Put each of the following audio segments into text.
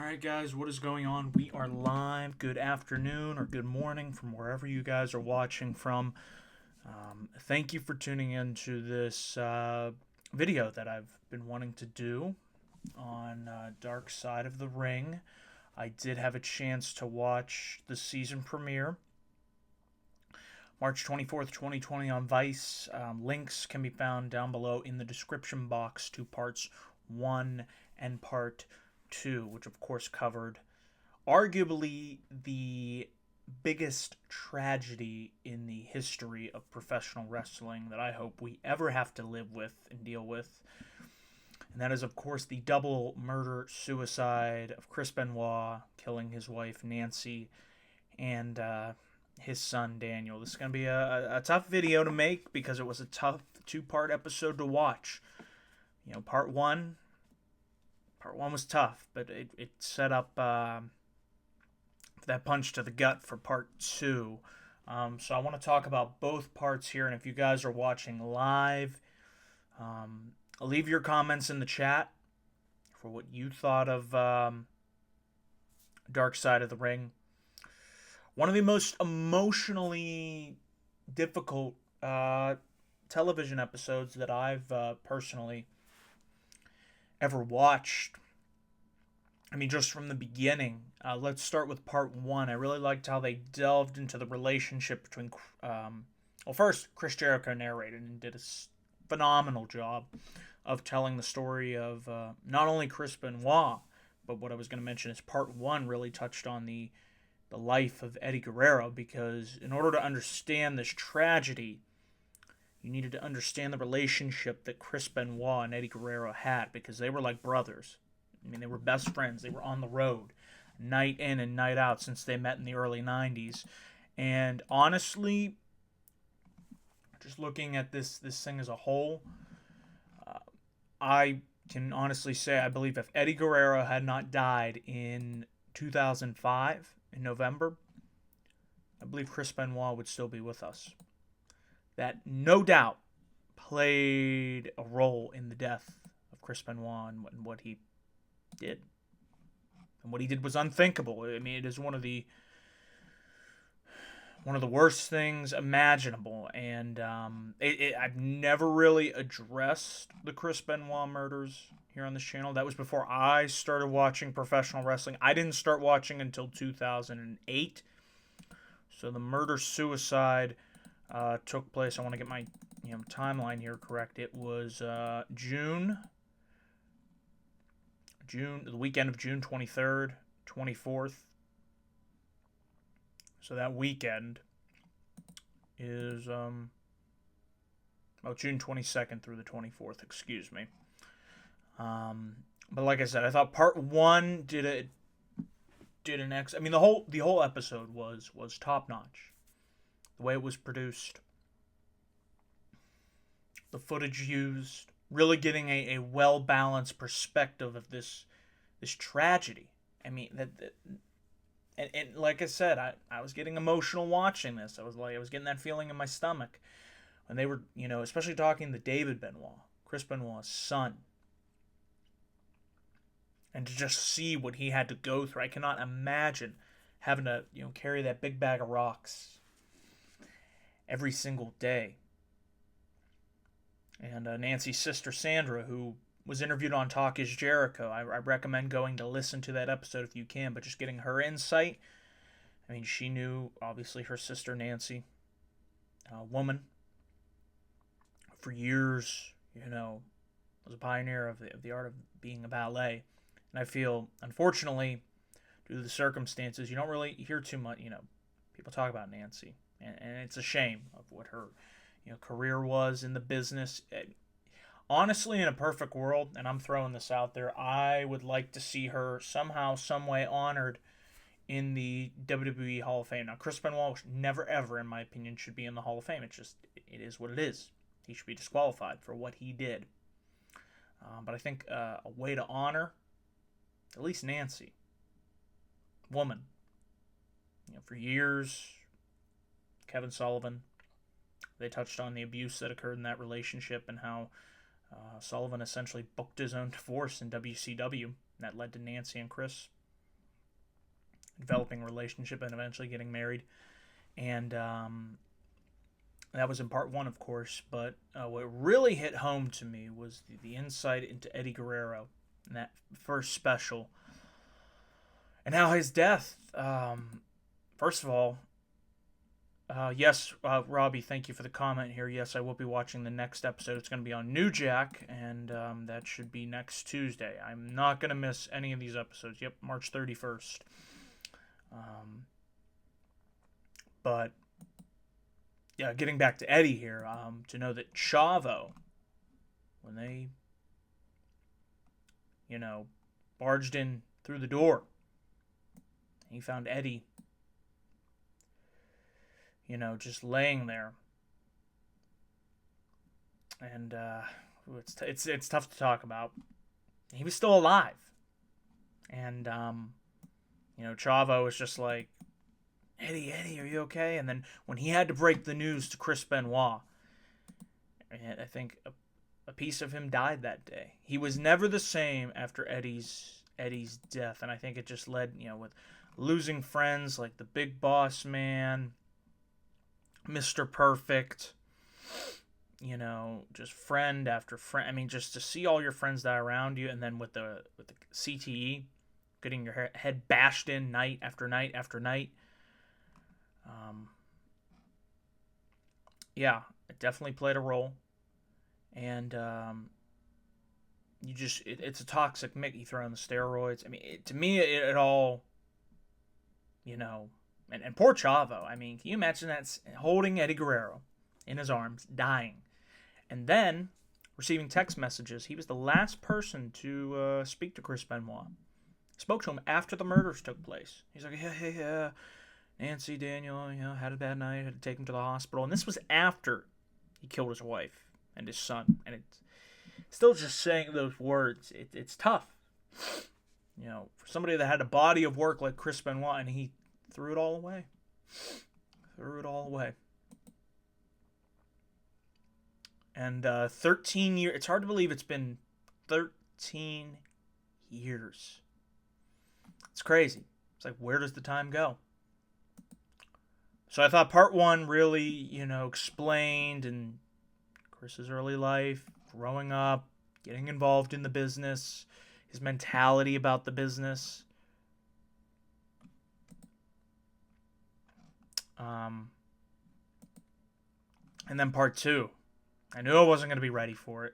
Alright, guys, what is going on? We are live. Good afternoon or good morning from wherever you guys are watching from. Thank you for tuning in to this video that I've been wanting to do on Dark Side of the Ring. I did have a chance to watch the season premiere, March 24th, 2020 on Vice. Links can be found down below in the description box to parts 1 and part 2, which of course covered arguably the biggest tragedy in the history of professional wrestling that I hope we ever have to live with and deal with. And that is, of course, the double murder-suicide of Chris Benoit, killing his wife, Nancy, and his son, Daniel. This is going to be a tough video to make because it was a tough two-part episode to watch. You know, part one was tough, but it set up that punch to the gut for part 2. So I want to talk about both parts here, and if you guys are watching live, leave your comments in the chat for what you thought of Dark Side of the Ring. One of the most emotionally difficult television episodes that I've personally ever watched. I mean, just from the beginning. Let's start with part 1. I really liked how they delved into the relationship between... well, first, Chris Jericho narrated and did a phenomenal job of telling the story of not only Chris Benoit, but what I was going to mention is part 1 really touched on the life of Eddie Guerrero, because in order to understand this tragedy, you needed to understand the relationship that Chris Benoit and Eddie Guerrero had, because they were like brothers. I mean, they were best friends. They were on the road night in and night out since they met in the early 90s. And honestly, just looking at this thing as a whole, I can honestly say I believe if Eddie Guerrero had not died in 2005, in November, I believe Chris Benoit would still be with us. That, no doubt, played a role in the death of Chris Benoit and what he did. And what he did was unthinkable. I mean, it is one of the worst things imaginable. And I've never really addressed the Chris Benoit murders here on this channel. That was before I started watching professional wrestling. I didn't start watching until 2008. So the murder-suicide took place. I want to get my timeline here correct. It was June, the weekend of June 23rd, 24th. So that weekend is June 22nd through the 24th. Excuse me. But like I said, I thought part 1 did an I mean, the whole episode was top notch. The way it was produced, the footage used, really getting a well-balanced perspective of this tragedy. I mean, and like I said, I was getting emotional watching this. I was getting that feeling in my stomach when they were, especially talking to David Benoit, Chris Benoit's son, and to just see what he had to go through. I cannot imagine having to carry that big bag of rocks every single day. And Nancy's sister Sandra, who was interviewed on Talk Is Jericho, I recommend going to listen to that episode if you can, but just getting her insight. I mean, she knew, obviously, her sister Nancy, a woman, for years, was a pioneer of the art of being a ballet. And I feel, unfortunately, due to the circumstances, you don't really hear too much, people talk about Nancy. And it's a shame of what her career was in the business. Honestly, in a perfect world, and I'm throwing this out there, I would like to see her somehow, some way honored in the WWE Hall of Fame. Now, Chris Benoit never, ever, in my opinion, should be in the Hall of Fame. It is what it is. He should be disqualified for what he did. But I think a way to honor at least Nancy, woman, for years, Kevin Sullivan, they touched on the abuse that occurred in that relationship and how Sullivan essentially booked his own divorce in WCW. And that led to Nancy and Chris developing a relationship and eventually getting married. And that was in part one, of course. But what really hit home to me was the insight into Eddie Guerrero in that first special, and how his death. First of all, yes, Robbie, thank you for the comment here. Yes, I will be watching the next episode. It's going to be on New Jack, and that should be next Tuesday. I'm not going to miss any of these episodes. Yep, March 31st. But yeah, getting back to Eddie here, to know that Chavo, when they, barged in through the door, he found Eddie, just laying there. And it's tough to talk about. He was still alive. And, Chavo was just like, Eddie, are you okay? And then when he had to break the news to Chris Benoit, I think a piece of him died that day. He was never the same after Eddie's death, and I think it just led, with losing friends like the Big Boss Man, Mr. Perfect, just friend after friend. I mean, just to see all your friends die around you, and then with the CTE, getting your head bashed in night after night after night. Yeah, it definitely played a role. And it's a toxic mix. You throw in the steroids. I mean, to me, it all, and poor Chavo. I mean, can you imagine that, holding Eddie Guerrero in his arms, dying, and then receiving text messages? He was the last person to speak to Chris Benoit. Spoke to him after the murders took place. He's like, hey, Nancy, Daniel, had a bad night, had to take him to the hospital. And this was after he killed his wife and his son. And it's still just saying those words. It's tough. For somebody that had a body of work like Chris Benoit, and he threw it all away. And 13 years. It's hard to believe it's been 13 years. It's crazy. It's like, where does the time go? So I thought part one really, explained in Chris's early life, growing up, getting involved in the business, his mentality about the business. And then part two, I knew I wasn't going to be ready for it.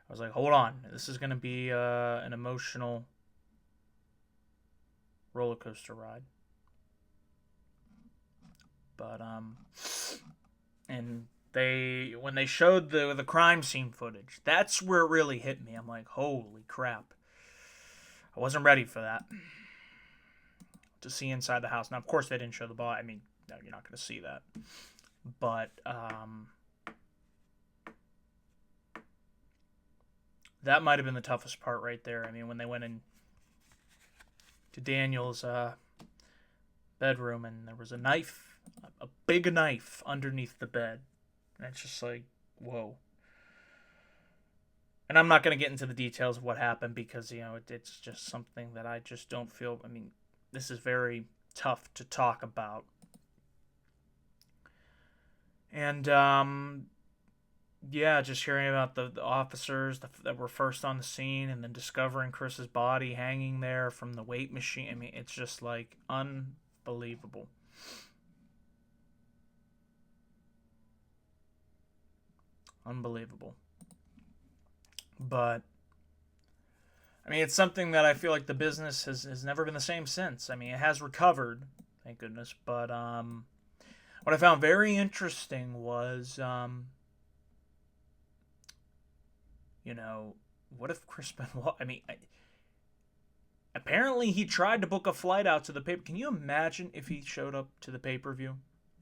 I was like, hold on, this is going to be an emotional roller coaster ride. But and when they showed the crime scene footage, that's where it really hit me. I'm like, holy crap. I wasn't ready for that. To see inside the house. Now, of course, they didn't show the body. I mean, no, you're not going to see that. But that might have been the toughest part right there. I mean, when they went in to Daniel's bedroom and there was a knife, a big knife underneath the bed. And it's just like, whoa. And I'm not going to get into the details of what happened because, it's just something that I just don't feel. I mean, this is very tough to talk about. And, just hearing about the officers that were first on the scene and then discovering Chris's body hanging there from the weight machine. I mean, it's just like unbelievable. Unbelievable. But I mean, it's something that I feel like the business has never been the same since. I mean, it has recovered, thank goodness. But what I found very interesting was, what if Chris Benoit? I mean, apparently he tried to book a flight out to the paper. Can you imagine if he showed up to the pay-per-view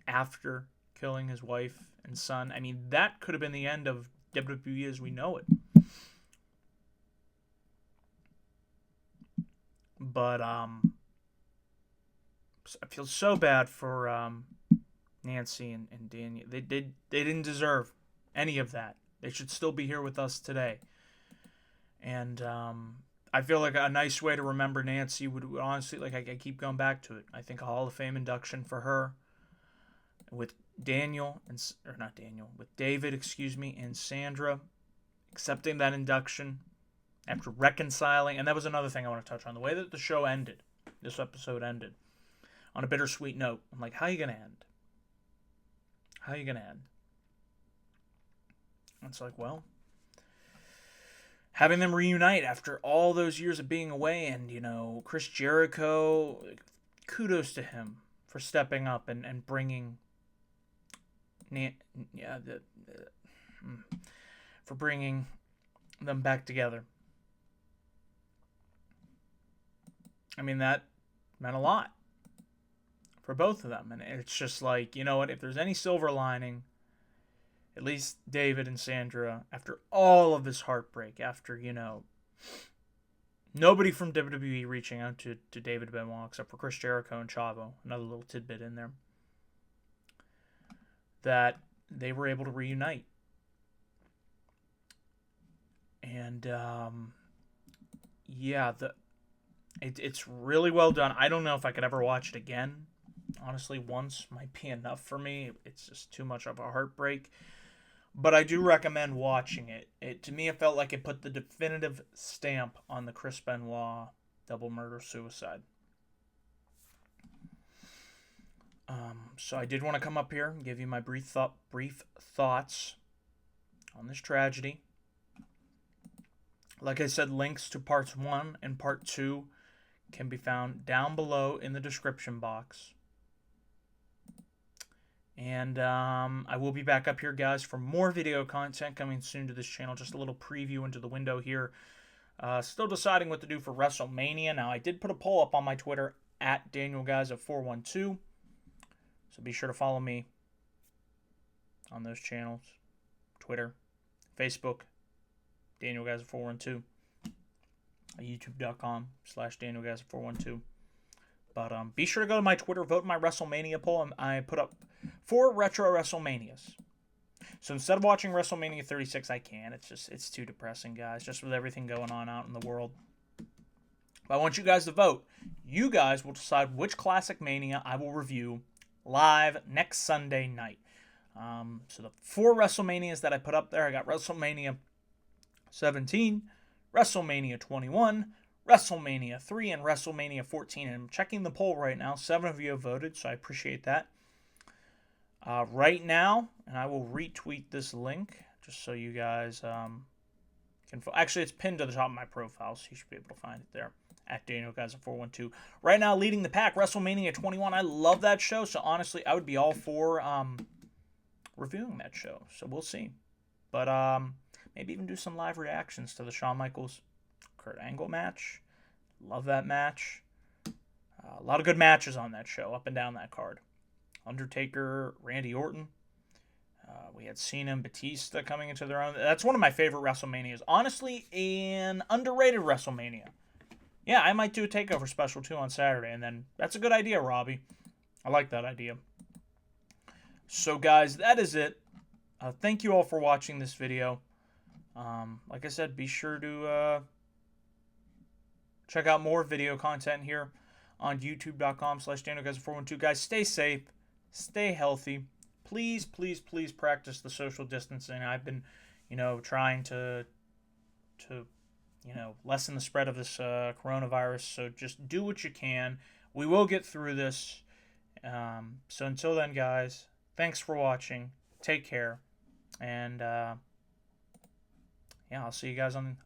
after killing his wife and son? I mean, that could have been the end of WWE as we know it. But I feel so bad for Nancy and Daniel. They didn't deserve any of that. They should still be here with us today. And I feel like a nice way to remember Nancy would honestly, like, I keep going back to it. I think a Hall of Fame induction for her with Daniel, or not Daniel, with David, excuse me, and Sandra accepting that induction after reconciling. And that was another thing I want to touch on. The way that the show ended, this episode ended, on a bittersweet note. I'm like, how are you going to end? How are you going to end? And it's like, well, having them reunite after all those years of being away, and, you know, Chris Jericho, kudos to him for stepping up and bringing, for bringing them back together. I mean, that meant a lot for both of them. And it's just like, you know what, if there's any silver lining, at least David and Sandra, after all of this heartbreak, after, you know, nobody from WWE reaching out to David Benoit except for Chris Jericho and Chavo, another little tidbit in there, that they were able to reunite. And, yeah, it's really well done. I don't know if I could ever watch it again. Honestly, once might be enough for me. It's just too much of a heartbreak. But I do recommend watching it. To me, it felt like it put the definitive stamp on the Chris Benoit double murder suicide. So I did want to come up here and give you my brief thoughts on this tragedy. Like I said, links to parts 1 and part 2 can be found down below in the description box. And I will be back up here, guys, for more video content coming soon to this channel. Just a little preview into the window here. Still deciding what to do for WrestleMania. Now, I did put a poll up on my Twitter at DanielGuys412. So be sure to follow me on those channels. Twitter, Facebook, DanielGuys412. YouTube.com/DanielGuys412. But be sure to go to my Twitter, vote in my WrestleMania poll. I put up 4 retro WrestleManias. So instead of watching WrestleMania 36, I can't. It's too depressing, guys, just with everything going on out in the world. But I want you guys to vote. You guys will decide which Classic Mania I will review live next Sunday night. So the 4 WrestleManias that I put up there, I got WrestleMania 17, WrestleMania 21, WrestleMania 3, and WrestleMania 14. And I'm checking the poll right now. 7 of you have voted, so I appreciate that. Right now, and I will retweet this link just so you guys can... Actually, it's pinned to the top of my profile, so you should be able to find it there. At DanielGuys412. Right now, leading the pack, WrestleMania 21. I love that show, so honestly, I would be all for reviewing that show. So we'll see. But maybe even do some live reactions to the Shawn Michaels Kurt Angle match. Love that match. A lot of good matches on that show, up and down that card. Undertaker, Randy Orton. We had Cena and Batista coming into their own. That's one of my favorite WrestleManias. Honestly, an underrated WrestleMania. Yeah, I might do a takeover special too on Saturday, and then that's a good idea, Robbie. I like that idea. So, guys, that is it. Thank you all for watching this video. Like I said, be sure to check out more video content here on youtube.com/DanielGuys412. Guys, stay safe, stay healthy. Please, please, please practice the social distancing. I've been, trying to lessen the spread of this coronavirus. So just do what you can. We will get through this. So until then, guys, thanks for watching. Take care. And, yeah, I'll see you guys on